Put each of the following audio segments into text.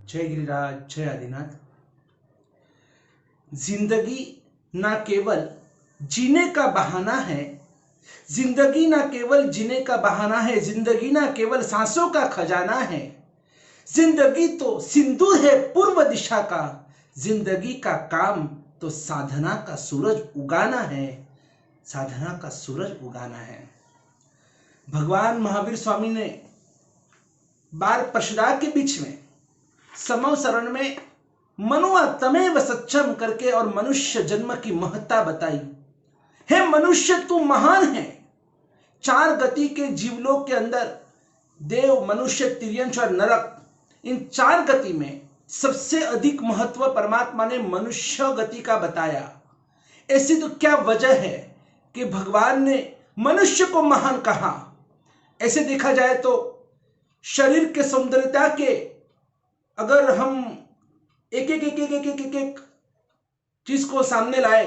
जय गिरिराज, जय आदिनाथ। जिंदगी ना केवल जीने का बहाना है, जिंदगी ना केवल जीने का बहाना है, जिंदगी ना केवल सांसों का खजाना है। जिंदगी तो सिंदूर है पूर्व दिशा का, जिंदगी का काम तो साधना का सूरज उगाना है, साधना का सूरज उगाना है। भगवान महावीर स्वामी ने बार परशुराम के बीच में समव शरण में मनुआ तमेव सक्षम करके और मनुष्य जन्म की महत्ता बताई। हे मनुष्य, तू महान है। चार गति के जीवलोक के अंदर देव, मनुष्य, तिर्यंश और नरक, इन चार गति में सबसे अधिक महत्व परमात्मा ने मनुष्य गति का बताया। ऐसी तो क्या वजह है कि भगवान ने मनुष्य को महान कहा? ऐसे देखा जाए तो शरीर के सौंदर्यता के अगर हम एक एक एक एक एक एक एक, एक चीज को सामने लाए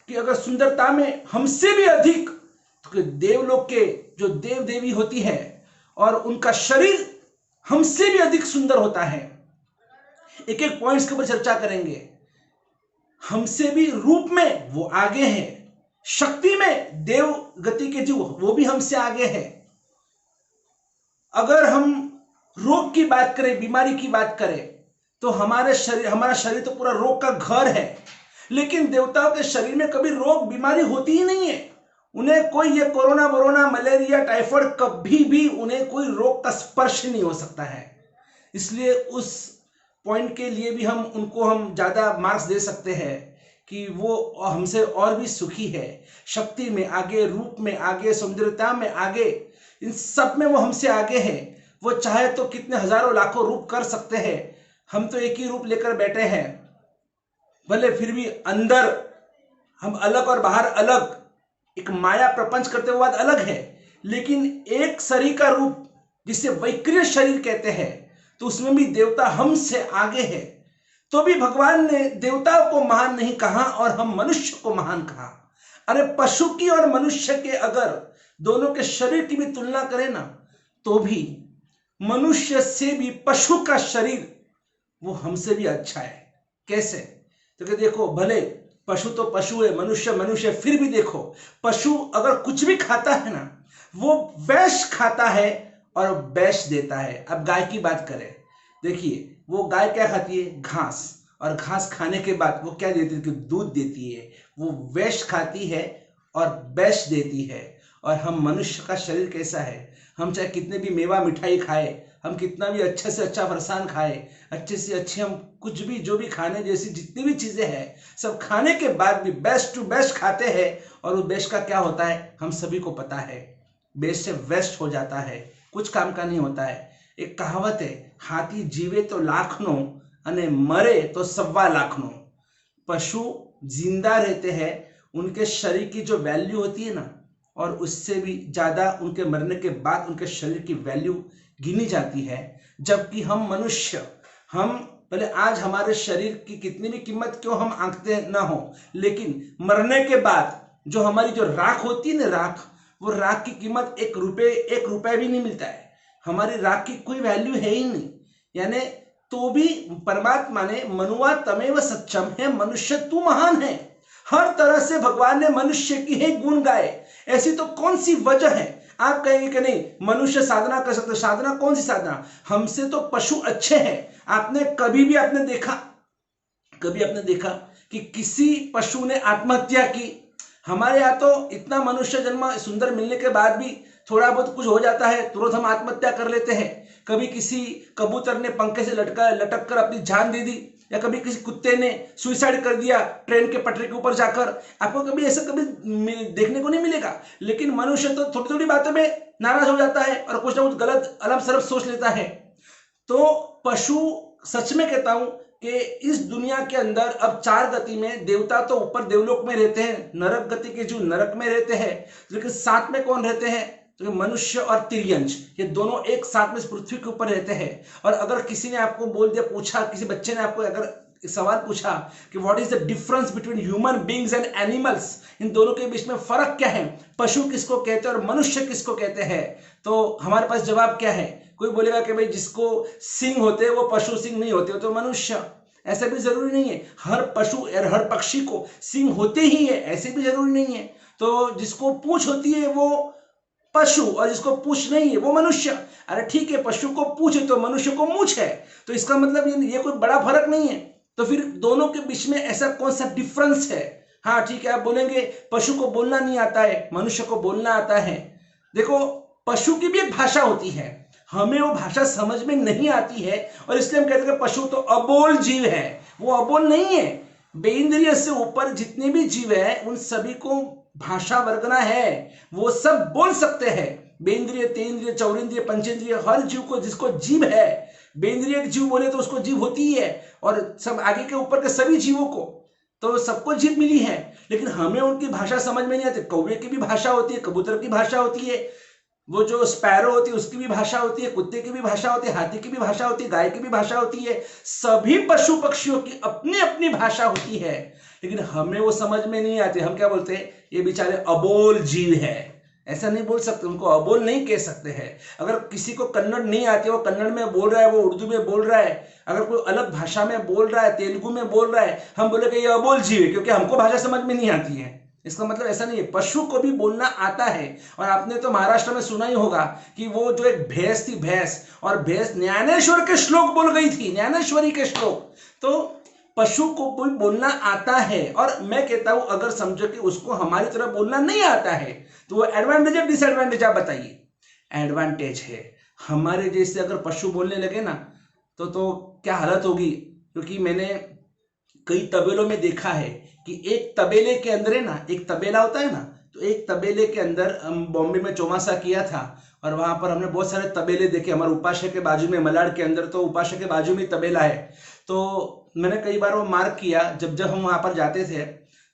कि अगर सुंदरता में हमसे भी अधिक, तो देवलोक के जो देव देवी होती है और उनका शरीर हमसे भी अधिक सुंदर होता है। एक एक पॉइंट्स के ऊपर चर्चा करेंगे। हमसे भी रूप में वो आगे है, शक्ति में देव गति के जीव वो भी हमसे आगे है। अगर हम रोग की बात करें, बीमारी की बात करें, तो हमारा शरीर तो पूरा रोग का घर है। लेकिन देवताओं के शरीर में कभी रोग बीमारी होती ही नहीं है। उन्हें कोई ये कोरोना वोरोना, मलेरिया, टाइफाइड, कभी भी उन्हें कोई रोग का स्पर्श नहीं हो सकता है। इसलिए उस पॉइंट के लिए भी हम ज्यादा मार्क्स दे सकते हैं कि वो हमसे और भी सुखी है। शक्ति में आगे, रूप में आगे, सौंदर्यता में आगे, इन सब में वो हमसे आगे है। वो चाहे तो कितने हजारों लाखों रूप कर सकते हैं। हम तो एक ही रूप लेकर बैठे हैं, भले फिर भी अंदर हम अलग और बाहर अलग, एक माया प्रपंच करते हुए अलग है। लेकिन एक शरीर का रूप जिसे वैक्रिय शरीर कहते हैं, तो उसमें भी देवता हमसे आगे है। तो भी भगवान ने देवताओं को महान नहीं कहा और हम मनुष्य को महान कहा। अरे पशु की और मनुष्य के अगर दोनों के शरीर की भी तुलना करें ना, तो भी मनुष्य से भी पशु का शरीर वो हमसे भी अच्छा है। कैसे? तो कि देखो, भले पशु तो पशु है, मनुष्य मनुष्य, फिर भी देखो पशु अगर कुछ भी खाता है ना, वो वैश खाता है और वैश देता है। अब गाय की बात करें, देखिए वो गाय क्या खाती है? घास। और घास खाने के बाद वो क्या देती है? कि दूध देती है। वो वैश खाती है और वैश देती है। और हम मनुष्य का शरीर कैसा है? हम चाहे कितने भी मेवा मिठाई खाए, हम कितना भी अच्छे से अच्छा फरसान खाए, अच्छे से अच्छे हम कुछ भी जो भी खाने जैसी जितनी भी चीजें हैं, सब खाने के बाद भी बेस्ट टू बेस्ट खाते हैं। और उस बेस्ट का क्या होता है हम सभी को पता है। बेस्ट से वेस्ट हो जाता है, कुछ काम का नहीं होता है। एक कहावत है, हाथी जीवे तो लाखनो अने मरे तो 1.25 लाखनो। पशु जिंदा रहते हैं, उनके शरीर की जो वैल्यू होती है ना, और उससे भी ज्यादा उनके मरने के बाद उनके शरीर की वैल्यू गिनी जाती है। जबकि हम मनुष्य, हम भले आज हमारे शरीर की कितनी भी कीमत क्यों हम आंकते ना हो, लेकिन मरने के बाद जो हमारी जो राख होती है ना, राख, वो राख की कीमत 1 रुपए भी नहीं मिलता है। हमारी राख की कोई वैल्यू है ही नहीं। यानी तो भी परमात्मा ने मनुआ तमेव सक्षम है, मनुष्य तू महान है। हर तरह से भगवान ने मनुष्य की ही गुण गाए। ऐसी तो कौन सी वजह है? आप कहेंगे कि नहीं मनुष्य साधना कर सकते। साधना कौन सी साधना? हमसे तो पशु अच्छे हैं। आपने कभी भी आपने देखा कि किसी पशु ने आत्महत्या की? हमारे यहाँ तो इतना मनुष्य जन्म सुंदर मिलने के बाद भी थोड़ा बहुत कुछ हो जाता है, तुरंत हम आत्महत्या कर लेते हैं। कभी किसी कबूतर ने पंखे से लटक कर अपनी जान दे दी, या कभी किसी कुत्ते ने सुसाइड कर दिया ट्रेन के पटरी के ऊपर जाकर। आपको कभी ऐसा कभी देखने को नहीं मिलेगा। लेकिन मनुष्य तो थोड़ी थोड़ी बातों में नाराज हो जाता है और कुछ ना कुछ गलत अलग सरफ सोच लेता है। तो पशु, सच में कहता हूं कि इस दुनिया के अंदर अब 4 गति में देवता तो ऊपर देवलोक में रहते हैं, नरक गति के जो नरक में रहते हैं, लेकिन साथ में कौन रहते हैं? तो मनुष्य और तिर्यंश, ये दोनों एक साथ में इस पृथ्वी के ऊपर रहते हैं। और अगर किसी ने आपको बोल दिया, पूछा, किसी बच्चे ने आपको अगर सवाल पूछा कि what is the difference between human beings and animals, इन दोनों के बीच में फर्क क्या है, पशु किसको कहते हैं और मनुष्य किसको कहते हैं, तो हमारे पास जवाब क्या है? कोई बोलेगा कि भाई जिसको सिंग होते हैं वो पशु सिंग नहीं होते, तो मनुष्य। ऐसा भी जरूरी नहीं है हर पशु और हर पक्षी को सिंग होते ही है, ऐसे भी जरूरी नहीं है। तो जिसको पूंछ होती है वो पशु और जिसको पूंछ नहीं है वो मनुष्य। अरे ठीक है, पशु को पूंछ है तो मनुष्य को मूंछ है, तो इसका मतलब ये कोई बड़ा फर्क नहीं है। तो फिर दोनों के बीच में ऐसा कौन सा डिफरेंस है? हाँ ठीक है, आप बोलेंगे पशु को बोलना नहीं आता है, मनुष्य को बोलना आता है। देखो, पशु की भी एक भाषा होती है, हमें वो भाषा समझ में नहीं आती है और इसलिए हम कहते हैं पशु तो अबोल जीव है। वो अबोल नहीं है। बेइंद्रिय से ऊपर जितने भी जीव है उन सभी को भाषा वर्गना है, वो सब बोल सकते हैं। बेइंद्रिय, तेंद्रिय, चौरिंद्रिय, पंचेंद्रिय, हर जीव को, जिसको जीव है, बेइंद्रिय जीव बोले तो उसको जीव होती ही है, और सब आगे के ऊपर के सभी जीवों को तो सबको जीव मिली है, लेकिन हमें उनकी भाषा समझ में नहीं आती। कौवे की भी भाषा होती है, कबूतर की भाषा होती है, वो जो स्पैरो होती है उसकी भी भाषा होती है, कुत्ते की भी भाषा होती है, हाथी की भी भाषा होती है, गाय की भी भाषा होती है। सभी पशु पक्षियों की अपनी अपनी भाषा होती है, लेकिन हमें वो समझ में नहीं आती। हम क्या बोलते हैं, ये बेचारे अबोल जीव है। ऐसा नहीं बोल सकते, उनको अबोल नहीं कह सकते हैं। अगर किसी को कन्नड़ नहीं आती, वो कन्नड़ में बोल रहा है, वो उर्दू में बोल रहा है, अगर कोई अलग भाषा में बोल रहा है, तेलुगु में बोल रहा है, हम बोले कि ये अबोल जीव है, क्योंकि हमको भाषा समझ में नहीं आती है। इसका मतलब ऐसा नहीं है, पशु को भी बोलना आता है। और आपने तो महाराष्ट्र में सुना ही होगा कि वो जो एक भैंस थी, भैंस, और भैंस ज्ञानेश्वर के श्लोक बोल गई थी, ज्ञानेश्वरी के श्लोक। तो पशु को भी बोलना आता है। और मैं कहता हूं अगर समझो कि उसको हमारी तरह बोलना नहीं आता है, तो वो एडवांटेज है डिसएडवांटेज, आप बताइए। एडवांटेज है। हमारे जैसे अगर पशु बोलने लगे ना तो क्या हालत होगी। क्योंकि मैंने कई तबेलों में देखा है कि एक तबेले के अंदर है ना, एक तबेला होता है ना, तो एक तबेले के अंदर, हम बॉम्बे में चौमासा किया था और वहां पर हमने बहुत सारे तबेले देखे। हमारे उपाशय के बाजू में, मलाड के अंदर तो उपाशय के बाजू में तबेला है। तो मैंने कई बार वो मार्क किया, जब हम वहां पर जाते थे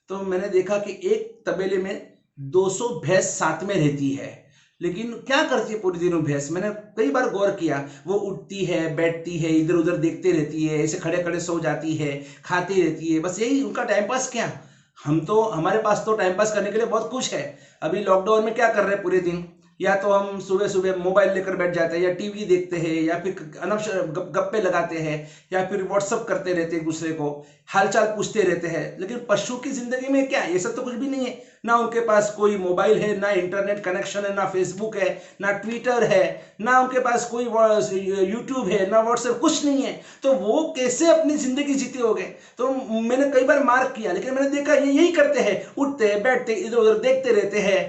तो मैंने देखा कि एक तबेले में 200 भैंस साथ में रहती है। लेकिन क्या करती है पूरे दिनों भैंस, मैंने कई बार गौर किया, वो उठती है, बैठती है, इधर उधर देखते रहती है, ऐसे खड़े खड़े सो जाती है, खाती रहती है, बस यही उनका टाइम पास। क्या हमारे पास तो टाइम पास करने के लिए बहुत कुछ है। अभी लॉकडाउन में क्या कर रहे हैं पूरे दिन, या तो हम सुबह सुबह मोबाइल लेकर बैठ जाते हैं, या टीवी देखते हैं, या फिर अनवसर गप्पे लगाते हैं, या फिर व्हाट्सअप करते रहते हैं, एक दूसरे को हालचाल पूछते रहते हैं। लेकिन पशु की जिंदगी में क्या, ये सब तो कुछ भी नहीं है। ना उनके पास कोई मोबाइल है, ना इंटरनेट कनेक्शन है, ना फेसबुक है, ना ट्विटर है, ना उनके पास कोई यूट्यूब है, ना व्हाट्सएप, कुछ नहीं है। तो वो कैसे अपनी जिंदगी जीते होंगे। तो मैंने कई बार मार्क किया, लेकिन मैंने देखा ये यही करते हैं, उठते हैं, बैठते, इधर उधर देखते रहते हैं,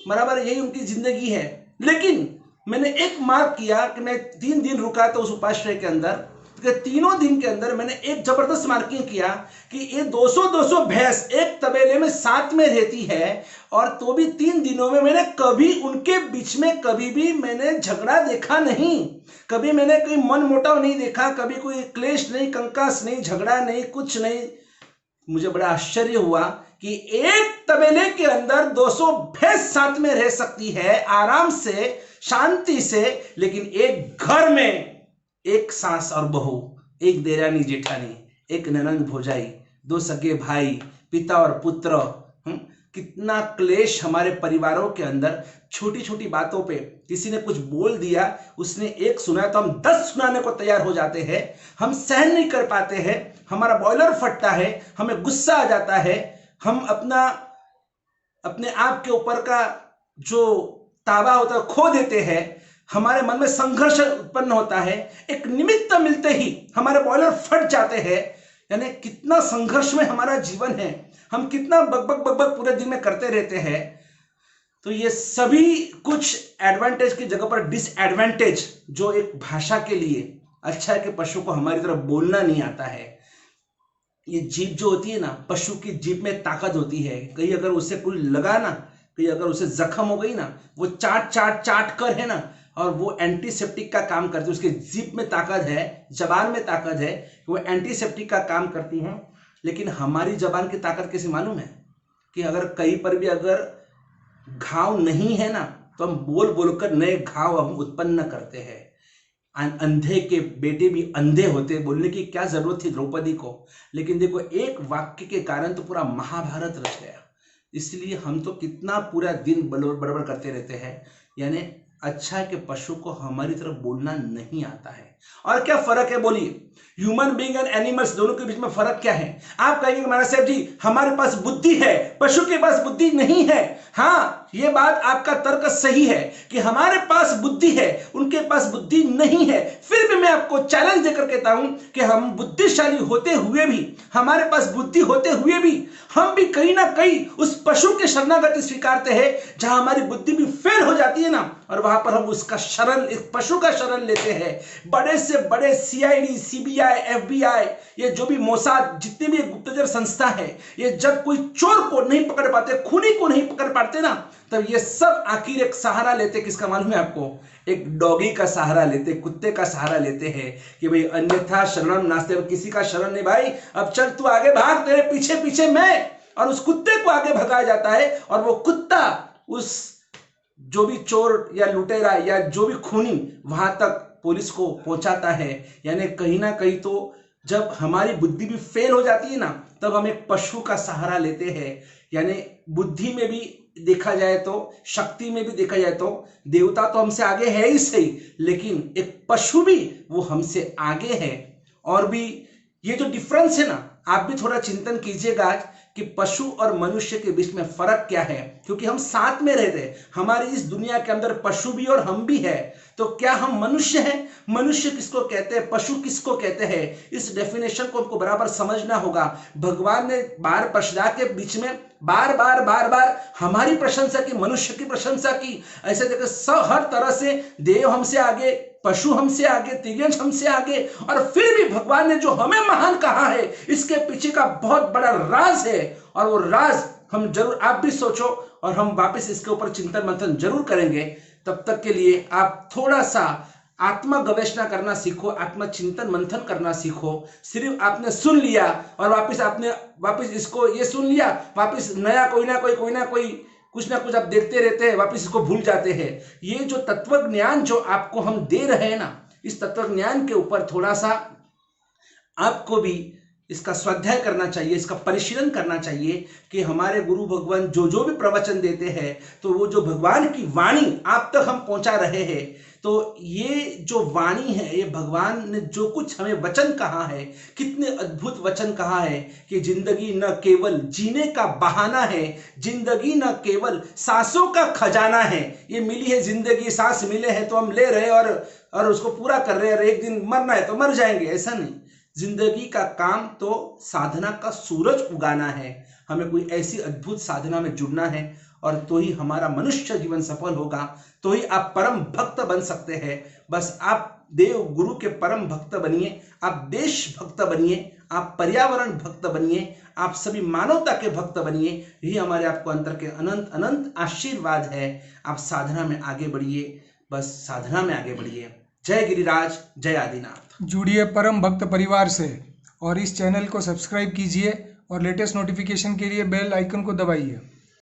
बराबर यही उनकी जिंदगी है। लेकिन मैंने एक मार्क किया कि मैं 3 दिन रुका तो उस उपाश्रय के अंदर, तो 3 दिन के अंदर मैंने एक जबरदस्त मार्किंग किया कि ये 200 भैंस एक तबेले में साथ में रहती है, और तो भी 3 दिनों में मैंने कभी उनके बीच में कभी भी मैंने झगड़ा देखा नहीं, कभी मैंने कोई मन मोटाव नहीं देखा, कभी कोई क्लेश नहीं, कंकास नहीं, झगड़ा नहीं, कुछ नहीं। मुझे बड़ा आश्चर्य हुआ कि एक तबेले के अंदर 200 भैंस साथ में रह सकती है आराम से, शांति से, लेकिन एक घर में एक सास और बहू, एक देरानी जेठानी, एक ननंद भौजाई, 2 सगे भाई, पिता और पुत्र, कितना क्लेश हमारे परिवारों के अंदर। छोटी छोटी बातों पे किसी ने कुछ बोल दिया, उसने एक सुना तो हम 10 सुनाने को तैयार हो जाते हैं। हम सहन नहीं कर पाते हैं, हमारा बॉयलर फटता है, हमें गुस्सा आ जाता है, हम अपने आप के ऊपर का जो ताबा होता है खो देते हैं, हमारे मन में संघर्ष उत्पन्न होता है, एक निमित्त मिलते ही हमारे बॉयलर फट जाते हैं। यानी कितना संघर्ष में हमारा जीवन है, हम कितना बकबक पूरे दिन में करते रहते हैं। तो ये सभी कुछ एडवांटेज की जगह पर डिसएडवांटेज, जो एक भाषा के लिए अच्छा है कि पशु को हमारी तरफ बोलना नहीं आता है। ये जीभ जो होती है ना, पशु की जीभ में ताकत होती है। कहीं अगर उसे कोई लगा ना, कहीं अगर उसे जख्म हो गई ना, वो चाट कर है ना, और वो एंटीसेप्टिक का काम करती है। उसके जीभ में ताकत है, जबान में ताकत है, वो एंटीसेप्टिक का काम करती है। लेकिन हमारी जबान की ताकत कैसे मालूम है कि अगर कहीं पर भी अगर घाव नहीं है ना, तो हम बोल बोलकर नए घाव हम उत्पन्न करते हैं। अंधे के बेटे भी अंधे होते, बोलने की क्या जरूरत थी द्रौपदी को। लेकिन देखो, एक वाक्य के कारण तो पूरा महाभारत रच गया। इसलिए हम तो कितना पूरा दिन बड़बड़ करते रहते हैं। यानी अच्छा है कि पशु को हमारी तरफ बोलना नहीं आता है। और क्या फर्क है बोलिए, ह्यूमन बीइंग एंड एनिमल्स दोनों के बीच में फर्क क्या है? आप कहेंगे महाराज साहब जी हमारे पास बुद्धि है, पशु के पास बुद्धि नहीं है। हाँ, ये बात आपका तर्क सही है कि हमारे पास बुद्धि है, उनके पास बुद्धि नहीं है। फिर भी मैं आपको चैलेंज देकर कहता हूं कि हम बुद्धिशाली होते हुए भी, हमारे पास बुद्धि होते हुए भी, हम भी कहीं ना कहीं उस पशु के शरणागति स्वीकारते हैं जहां हमारी बुद्धि भी फेल हो जाती है ना, और वहां पर हम उसका शरण, इस पशु का शरण लेते हैं। बड़े से बड़े सीआईडी, सीबीआई, एफबीआई, ये जो भी मोसाद, जितने भी गुप्तचर संस्था है, ये जब कोई चोर को नहीं पकड़ पाते, खूनी को नहीं पकड़ पाते ना, तब ये सब आखिर एक सहारा लेते, किसका मालूम है आपको? एक डॉगी का सहारा लेते, कुत्ते का सहारा लेते हैं कि भाई अन्यथा शरणम नास्ते, किसी का शरण नहीं भाई, अब चल तू आगे भाग, तेरे पीछे पीछे मैं। और उस कुत्ते को आगे भगाया जाता है और वो कुत्ता उस जो भी चोर या लुटेरा या जो भी खूनी वहां तक पुलिस को पहुंचाता है। यानी कहीं ना कहीं तो जब हमारी बुद्धि भी फेल हो जाती है ना, तब हम एक पशु का सहारा लेते हैं। यानी बुद्धि में भी देखा जाए तो, शक्ति में भी देखा जाए तो देवता तो हमसे आगे है ही सही, लेकिन एक पशु भी वो हमसे आगे है। और भी ये जो डिफरेंस है ना, आप भी थोड़ा चिंतन कीजिएगा आज कि पशु और मनुष्य के बीच में फर्क क्या है, क्योंकि हम साथ में रहते हैं। हमारी इस दुनिया के अंदर पशु भी और हम भी है। तो क्या हम मनुष्य हैं? मनुष्य किसको कहते हैं, पशु किसको कहते हैं? इस डेफिनेशन को हमको बराबर समझना होगा। भगवान ने बार प्रशदा के बीच में बार बार हमारी प्रशंसा की, मनुष्य की प्रशंसा की। ऐसे देखो सब हर तरह से देव हमसे आगे, पशु हमसे आगे, तिर्यंश हमसे आगे, और फिर भी भगवान ने जो हमें महान कहा है, इसके पीछे का बहुत बड़ा राज है। और वो राज हम जरूर, आप भी सोचो और हम वापस इसके ऊपर चिंतन मंथन जरूर करेंगे। तब तक के लिए आप थोड़ा सा आत्मा गवेषणा करना सीखो, आत्मा चिंतन मंथन करना सीखो। सिर्फ आपने सुन लिया और वापस इसको ये सुन लिया, वापस नया कोई ना कोई कुछ ना कुछ आप देखते रहते हैं, वापस इसको भूल जाते हैं। ये जो तत्व ज्ञान जो आपको हम दे रहे हैं ना, इस तत्व ज्ञान के ऊपर थोड़ा सा आपको भी इसका स्वाध्याय करना चाहिए, इसका परिशीलन करना चाहिए कि हमारे गुरु भगवान जो भी प्रवचन देते हैं, तो वो जो भगवान की वाणी आप तक हम पहुंचा रहे हैं, तो ये जो वाणी है, ये भगवान ने जो कुछ हमें वचन कहा है, कितने अद्भुत वचन कहा है कि जिंदगी न केवल जीने का बहाना है, जिंदगी न केवल सांसों का खजाना है। ये मिली है जिंदगी, सांस मिले हैं तो हम ले रहे और उसको पूरा कर रहे हैं। एक दिन मरना है तो मर जाएंगे, ऐसा नहीं। जिंदगी का काम तो साधना का सूरज उगाना है। हमें कोई ऐसी अद्भुत साधना में जुड़ना है, और तो ही हमारा मनुष्य जीवन सफल होगा, तो ही आप परम भक्त बन सकते हैं। बस आप देव गुरु के परम भक्त बनिए, आप देश भक्त बनिए, आप पर्यावरण भक्त बनिए, आप सभी मानवता के भक्त बनिए। यही हमारे आपको अंतर के अनंत अनंत आशीर्वाद है। आप साधना में आगे बढ़िए, बस साधना में आगे बढ़िए। जय गिरिराज, जय आदिनाथ। जुड़िए परम भक्त परिवार से और इस चैनल को सब्सक्राइब कीजिए और लेटेस्ट नोटिफिकेशन के लिए बेल आइकन को दबाइए।